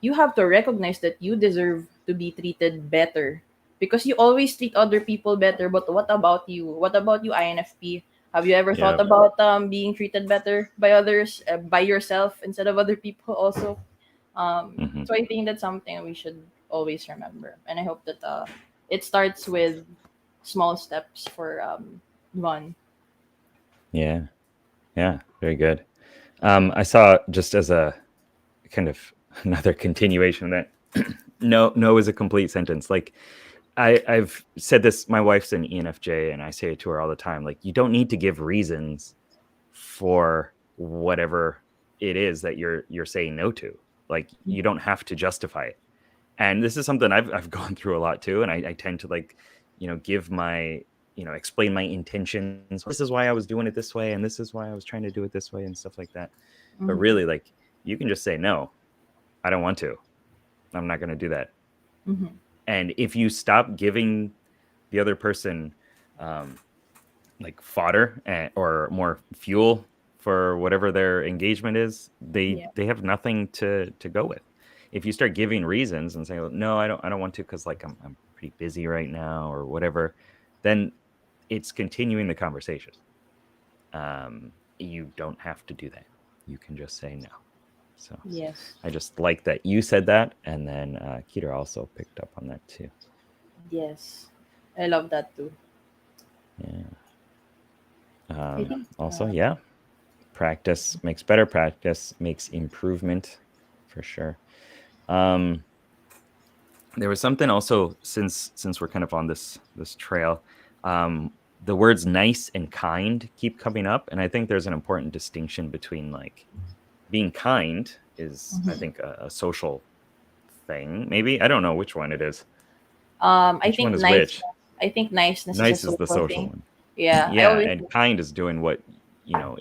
you have to recognize that you deserve to be treated better, because you always treat other people better. But what about you? What about you, INFP? Have you ever thought Yeah. about being treated better by others, by yourself instead of other people also? Mhm. So I think that's something we should always remember, and I hope that it starts with small steps for one. Yeah. Yeah. Very good. I saw, just as a kind of another continuation of that, no is a complete sentence. Like, I've said this, my wife's an ENFJ, and I say it to her all the time. Like, you don't need to give reasons for whatever it is that you're saying no to. Like, you don't have to justify it. And this is something I've gone through a lot too. And I tend to, like, give my, explain my intentions. This is why I was doing it this way, and this is why I was trying to do it this way, and stuff like that. But Mm-hmm. really, like, you can just say no. I don't want to. I'm not going to do that. Mm-hmm. And if you stop giving the other person um, like fodder, or more fuel for whatever their engagement is, they Yeah. they have nothing to go with. If you start giving reasons and saying, "Well, no, I don't want to because, like, I'm pretty busy right now," or whatever, then it's continuing the conversation. You don't have to do that. You can just say no. So Yes. I just like that you said that, and then Keter also picked up on that too. Yes. I love that too. Yeah. I think. Also, yeah, practice makes better. Practice makes improvement, for sure. Um, there was something also, since we're kind of on this trail. The words nice and kind keep coming up, and I think there's an important distinction between, like, being kind is, I Mhm. think, a social thing. Maybe, I don't know which one it is. I Which one think is which? niceness. I think niceness is a Nice is the social social thing. one. Yeah. I Yeah, always. and kind is doing what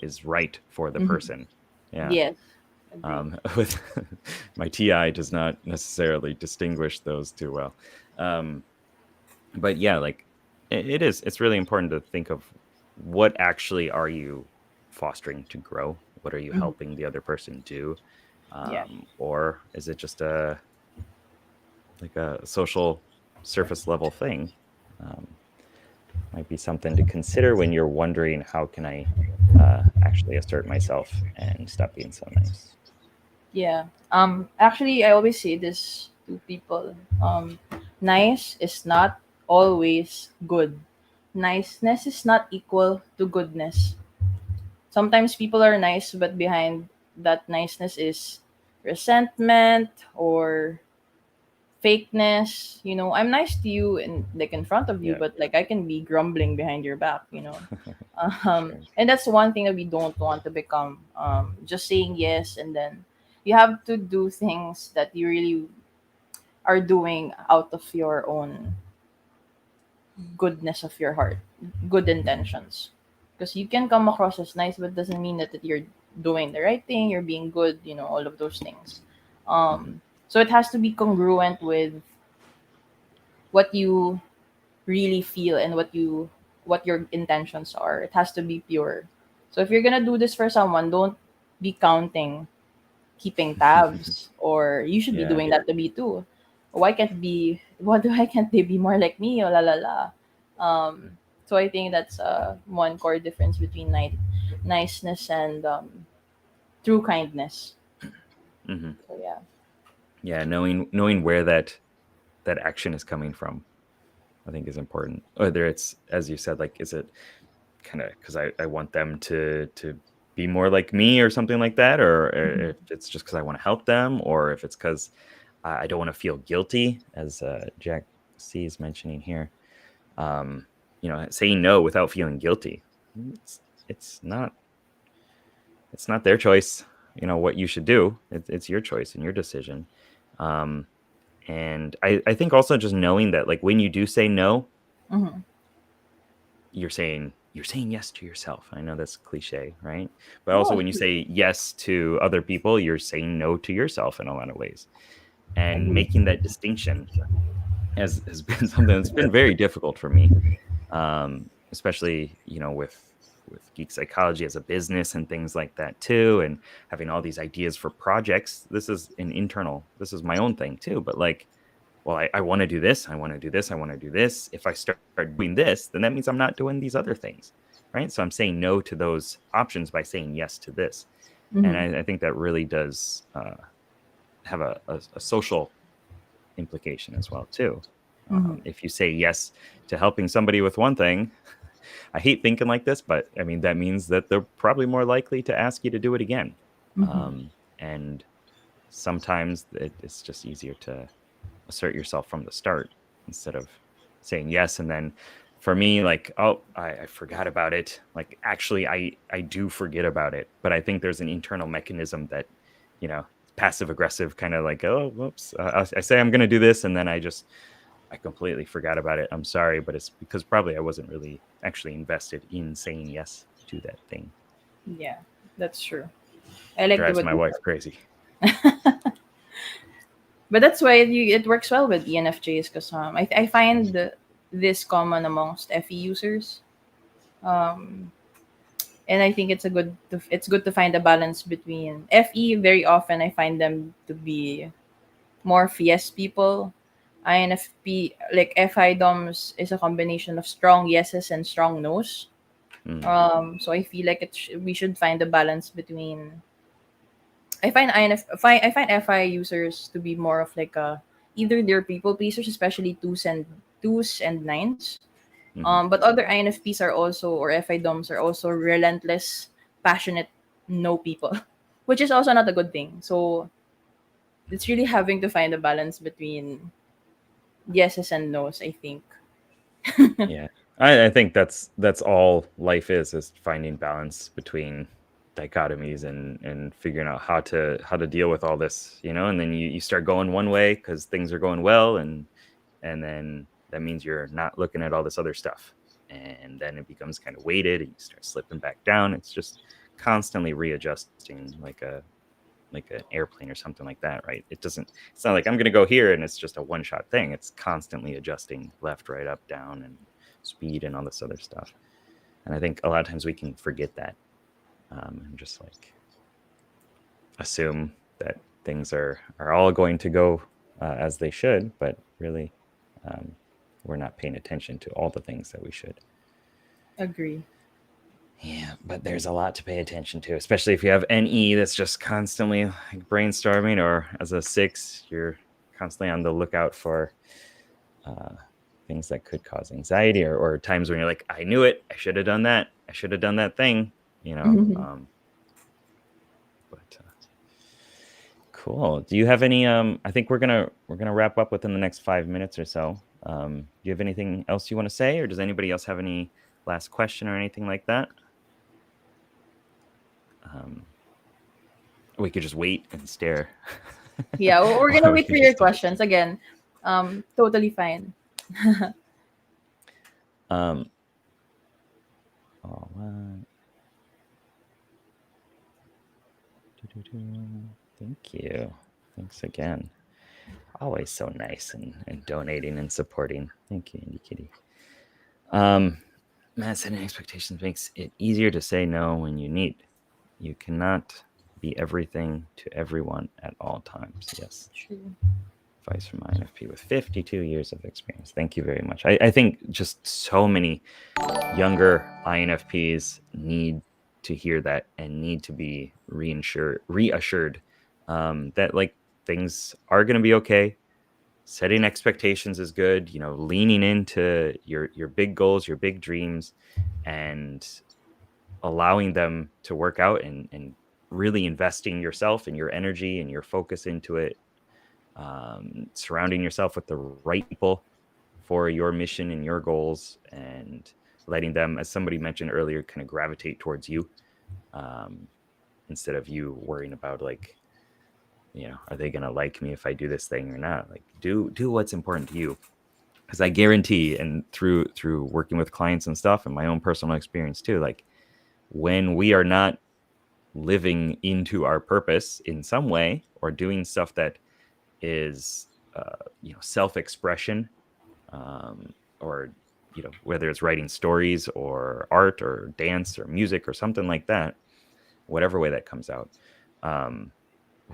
is right for the Mhm. person. Yeah. Yes. Agree. With my TI does not necessarily distinguish those too well. Um, but yeah, like, it's really important to think of, what actually are you fostering to grow? What are you Mhm. helping the other person do? Yeah. Or is it just a social surface level thing? Um, might be something to consider when you're wondering, how can I actually assert myself and stop being so nice. Yeah. Actually, I always say this to people. Nice is not always good. niceness is not equal to goodness. Sometimes people are nice, but behind that niceness is resentment or fakeness. I'm nice to you and like in front of you, Yeah. but like I can be grumbling behind your back. Sure. And that's one thing that we don't want to become. Just saying yes, and then you have to do things that you really are doing out of your own goodness of your heart, good Hmm. intentions. Because you can come across as nice, but doesn't mean that you're doing the right thing, you're being good, all of those things. Hmm. So it has to be congruent with what you really feel and what your intentions are. It has to be pure. So if you're gonna do this for someone, don't be counting, keeping tabs, or you should be Yeah. doing that to me too. Why can't be? Why can't they be more like me? Oh, la la la. So I think that's one core difference between niceness and true kindness. Hmm. So yeah. Yeah. Knowing where that action is coming from, I think is important. Whether it's, as you said, like, is it kind of because I want them to be more like me or something like that, or if it's just because I want to help them, or if it's because I don't want to feel guilty, as Jack C is mentioning here. Um, saying no without feeling guilty. It's it's not it's not their choice. What you should do. It's your choice and your decision. Um, and I think also just knowing that, like, when you do say no, Mm-hmm. you're saying yes to yourself. I know that's cliche, right? But also Oh, when you say yes to other people, you're saying no to yourself in a lot of ways. And agree. making that distinction has been something that's been very difficult for me, especially with geek psychology as a business and things like that too, and having all these ideas for projects. This is my own thing too, but like, well, I want to do this, I want to do this, I want to do this. If I start doing this, then that means I'm not doing these other things, right? So I'm saying no to those options by saying yes to this. And Mm-hmm. I think that really does have a social implication as well too. Mm-hmm. If you say yes to helping somebody with one thing, I hate thinking like this, but I mean that means that they're probably more likely to ask you to do it again. Mm-hmm. And sometimes it's just easier to assert yourself from the start instead of saying yes and then, for me, like, oh, I forgot about it. Like, actually, I do forget about it, but I think there's an internal mechanism that, passive aggressive, kind of like, oh, whoops, I say I'm going to do this, and then I completely forgot about it. I'm sorry, but it's because probably I wasn't really actually invested in saying yes to that thing. Yeah, that's true. I like the Drives what my you wife said. crazy. But that's why it works well with ENFJs because I find this common amongst FE users. Um, and I think it's good to find a balance between FE. Very often, I find them to be more yes people. INFP like FI DOMs is a combination of strong yeses and strong nos. Mm, So I feel like we should find a balance between. I find FI users to be more of like a either they're people pleasers, especially twos and nines. hmm. But other INFPs are also or FI DOMs are also relentless, passionate, no people, which is also not a good thing. So it's really having to find a balance between yeses and nos. I think. Yeah, I think that's all life is finding balance between dichotomies and figuring out how to deal with all this, and then you start going one way because things are going well, and then that means you're not looking at all this other stuff, and then it becomes kind of weighted and you start slipping back down. It's just constantly readjusting, like an airplane or something like that, right? It's not like I'm going to go here and it's just a one shot thing. It's constantly adjusting left, right, up, down, and speed and all this other stuff. And I think a lot of times we can forget that, and just like assume that things are all going to go as they should, but really, um, we're not paying attention to all the things that we should. Agree. Yeah, but there's a lot to pay attention to, especially if you have NE that's just constantly like brainstorming, or as a 6, you're constantly on the lookout for uh, things that could cause anxiety, or times when you're like, I knew it, I should have done that, I should have done that thing, you know. But cool. Do you have any I think we're gonna wrap up within the next 5 minutes or so. Do you have anything else you want to say, or does anybody else have any last question or anything like that? We could just wait and stare. Yeah, we're gonna wait for your questions again. Totally fine. Oh, thank you. Thanks again. Always so nice and donating and supporting. Thank you, Indie Kitty. Matt, setting expectations makes it easier to say no when you need. You cannot be everything to everyone at all times. Yes. True. Advice from INFP with 52 years of experience. Thank you very much. I think just so many younger INFPs need to hear that and need to be reassured that like things are going to be okay. Setting expectations is good, you know, leaning into your big goals, your big dreams, and allowing them to work out, and really investing yourself and your energy and your focus into it, surrounding yourself with the right people for your mission and your goals, and letting them, as somebody mentioned earlier, kind of gravitate towards you, instead of you worrying about like, you know, are they going to like me if I do this thing or not? Like do what's important to you. Because I guarantee, and through working with clients and stuff, and my own personal experience too, like when we are not living into our purpose in some way, or doing stuff that is you know, self-expression, or you know, whether it's writing stories or art or dance or music or something like that, whatever way that comes out,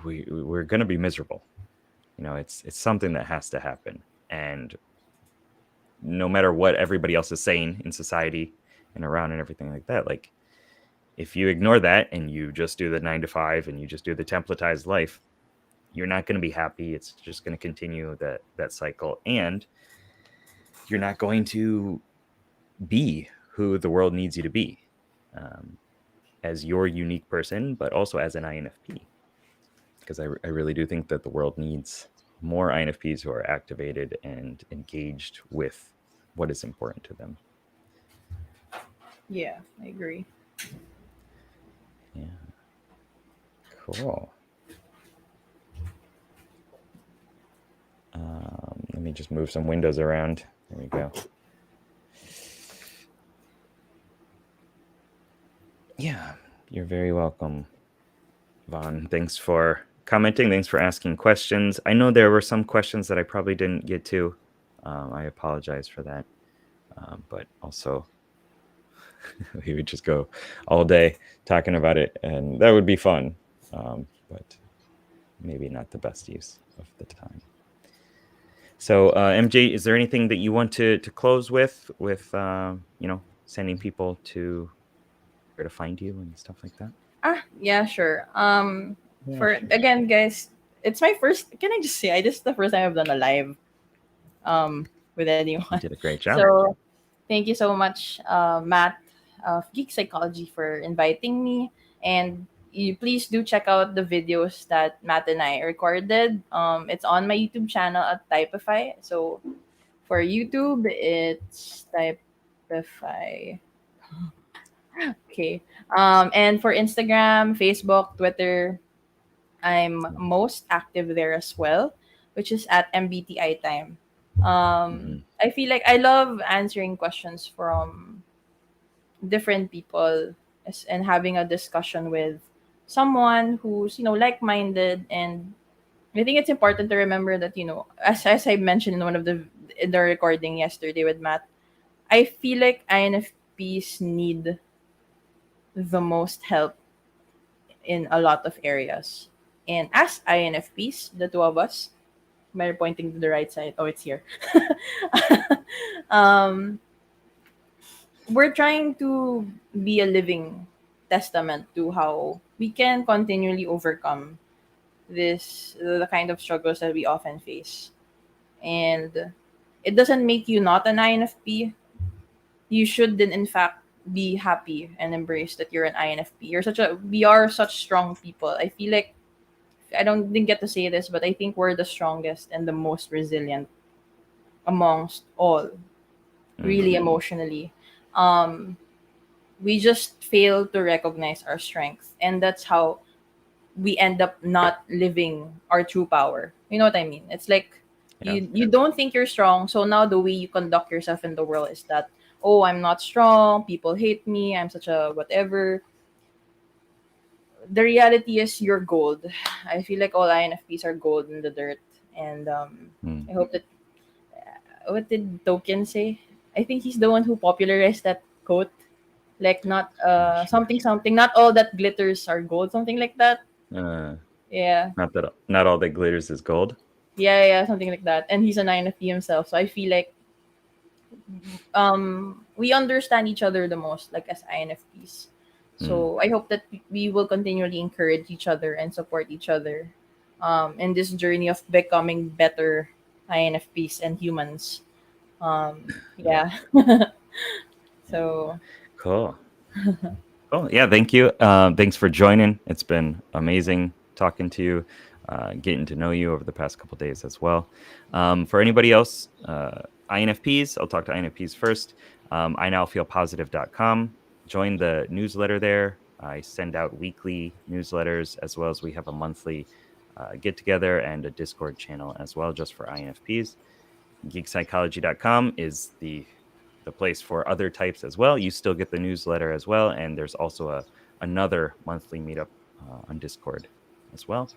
we're going to be miserable. You know, it's something that has to happen. And no matter what everybody else is saying in society and around and everything like that, like if you ignore that and you just do the 9 to 5 and you just do the templatized life, you're not going to be happy. It's just going to continue that cycle, and you're not going to be who the world needs you to be, as your unique person, but also as an INFP. Because I really do think that the world needs more INFPs who are activated and engaged with what is important to them. Yeah, I agree. Yeah. Cool. Let me just move some windows around. There we go. Yeah, you're very welcome, Vaughn. Thanks for commenting. Thanks for asking questions. I know there were some questions that I probably didn't get to. I apologize for that. But also, we would just go all day talking about it, and that would be fun. But maybe not the best use of the time. So, MJ, is there anything that you want to close with you know, sending people to where to find you and stuff like that? Yeah, sure. Yeah, For sure. again, guys, it's my first. Can I just say, I just the first time I've done a live with You anyone. did a great job. So thank you so much, Matt of Geek Psychology, for inviting me. And you please do check out the videos that Matt and I recorded. It's on my YouTube channel at Typeify. So for YouTube, it's Typeify. Okay. And for Instagram, Facebook, Twitter, I'm most active there as well, which is at MBTI time. I feel like I love answering questions from different people, and having a discussion with someone who's, like-minded. And I think it's important to remember that, as I mentioned in one of in the recording yesterday with Matt, I feel like INFPs need the most help in a lot of areas. And as INFPs, the two of us, by pointing to the right side, oh, it's here. um, we're trying to be a living testament to how we can continually overcome the kind of struggles that we often face. And it doesn't make you not an INFP. You should then in fact be happy and embrace that you're an INFP. We are such strong people. I feel like I don't didn't get to say this, but I think we're the strongest and the most resilient amongst all, Mm, really emotionally. Um, we just fail to recognize our strength, and that's how we end up not living our true power. You know what I mean? It's like yeah. you don't think you're strong, so now the way you conduct yourself in the world is that, oh, I'm not strong, people hate me, I'm such a whatever. The reality is you're gold. I feel like all INFPs are gold in the dirt, and Mm. I hope that what did Token say? I think he's the one who popularized that quote. Like not Not sure. something something, not all that glitters are gold, something like that. Uh, Yeah. not all that glitters is gold. Yeah, something like that. And he's an INFP himself. So I feel like we understand each other the most, like as INFPs. Mm, So I hope that we will continually encourage each other and support each other in this journey of becoming better INFPs and humans. yeah. Yeah. Yeah. So Cool. Cool. Yeah. Thank you. Thanks for joining. It's been amazing talking to you, getting to know you over the past couple days as well. For anybody else, INFPs, I'll talk to INFPs first. INowFeelPositive.com. Join the newsletter there. I send out weekly newsletters as well as we have a monthly get together and a Discord channel as well, just for INFPs. Geekpsychology.com is the place for other types as well. You still get the newsletter as well, and there's also another monthly meetup on Discord as well.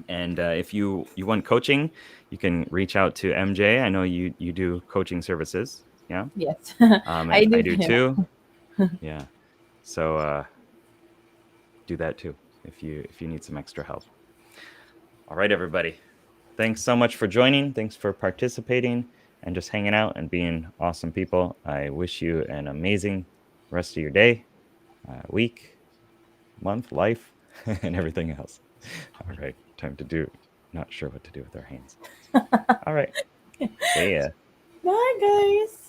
And if you want coaching, you can reach out to MJ. I know you do coaching services, yeah, yes. I and I do. do Yeah. too. Yeah, so do that too if you need some extra help. All right, everybody. Thanks so much for joining. Thanks for participating and just hanging out and being awesome people. I wish you an amazing rest of your day, week, month, life, and everything else. All right. Time to do, not sure what to do with our hands. All right. See ya. Bye, guys.